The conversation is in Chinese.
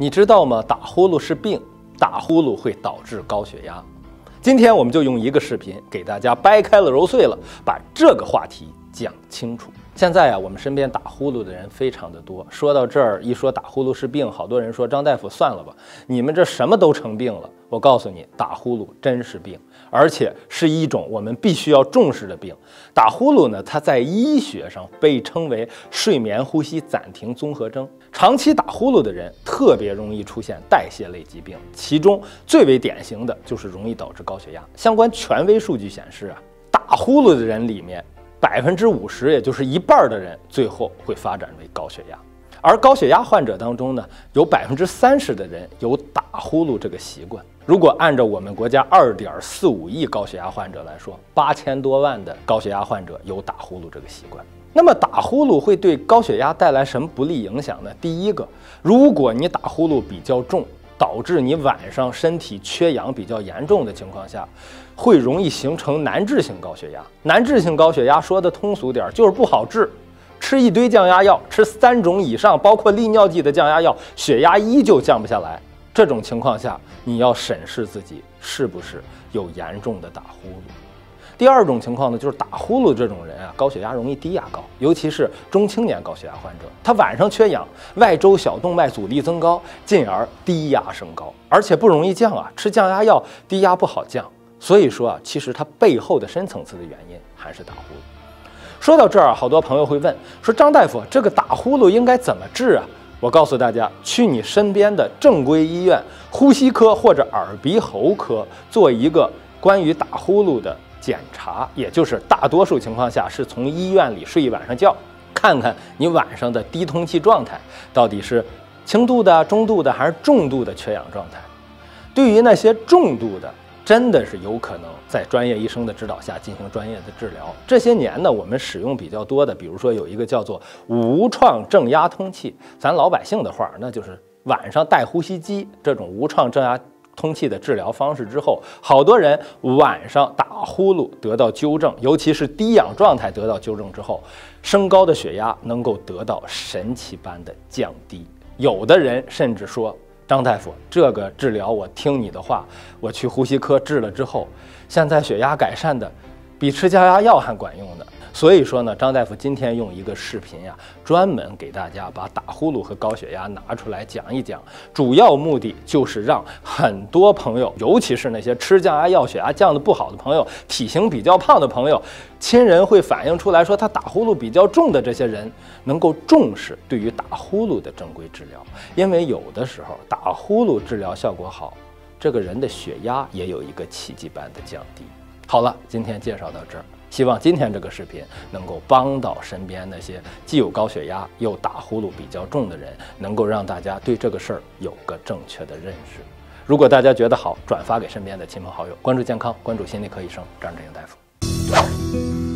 你知道吗？打呼噜是病，打呼噜会导致高血压。今天我们就用一个视频给大家掰开了揉碎了，把这个话题讲清楚。现在啊，我们身边打呼噜的人非常的多。说到这儿，一说打呼噜是病，好多人说张大夫算了吧，你们这什么都成病了。我告诉你，打呼噜真是病，而且是一种我们必须要重视的病。打呼噜呢，它在医学上被称为睡眠呼吸暂停综合征。长期打呼噜的人特别容易出现代谢类疾病，其中最为典型的就是容易导致高血压。相关权威数据显示啊，打呼噜的人里面50%，也就是一半的人最后会发展为高血压。而高血压患者当中呢，有30%的人有打呼噜这个习惯。如果按照我们国家2.45亿高血压患者来说，8000多万的高血压患者有打呼噜这个习惯。那么打呼噜会对高血压带来什么不利影响呢？第一个，如果你打呼噜比较重，导致你晚上身体缺氧比较严重的情况下，会容易形成难治性高血压。难治性高血压说的通俗点，就是不好治。吃一堆降压药，吃3种以上，包括利尿剂的降压药，血压依旧降不下来。这种情况下，你要审视自己是不是有严重的打呼噜。第二种情况呢，就是打呼噜这种人啊，高血压容易低压高，尤其是中青年高血压患者，他晚上缺氧，外周小动脉阻力增高，进而低压升高，而且不容易降啊，吃降压药低压不好降。所以说啊，其实它背后的深层次的原因还是打呼噜。说到这儿，好多朋友会问说，张大夫，这个打呼噜应该怎么治啊？我告诉大家，去你身边的正规医院呼吸科或者耳鼻喉科做一个关于打呼噜的检查，也就是大多数情况下是从医院里睡一晚上觉，看看你晚上的低通气状态到底是轻度的、中度的还是重度的缺氧状态。对于那些重度的，真的是有可能在专业医生的指导下进行专业的治疗。这些年呢，我们使用比较多的，比如说有一个叫做无创正压通气，咱老百姓的话，那就是晚上戴呼吸机这种无创正压通气的治疗方式之后，好多人晚上打呼噜得到纠正，尤其是低氧状态得到纠正之后，升高的血压能够得到神奇般的降低。有的人甚至说，张大夫，这个治疗我听你的话，我去呼吸科治了之后，现在血压改善的比吃降压药还管用呢。所以说呢，张大夫今天用一个视频呀，专门给大家把打呼噜和高血压拿出来讲一讲，主要目的就是让很多朋友，尤其是那些吃降压药血压降得不好的朋友，体型比较胖的朋友，亲人会反映出来说他打呼噜比较重的这些人，能够重视对于打呼噜的正规治疗。因为有的时候打呼噜治疗效果好，这个人的血压也有一个奇迹般的降低。好了，今天介绍到这儿，希望今天这个视频能够帮到身边那些既有高血压又打呼噜比较重的人，能够让大家对这个事儿有个正确的认识。如果大家觉得好，转发给身边的亲朋好友，关注健康，关注心理科医生张振英大夫。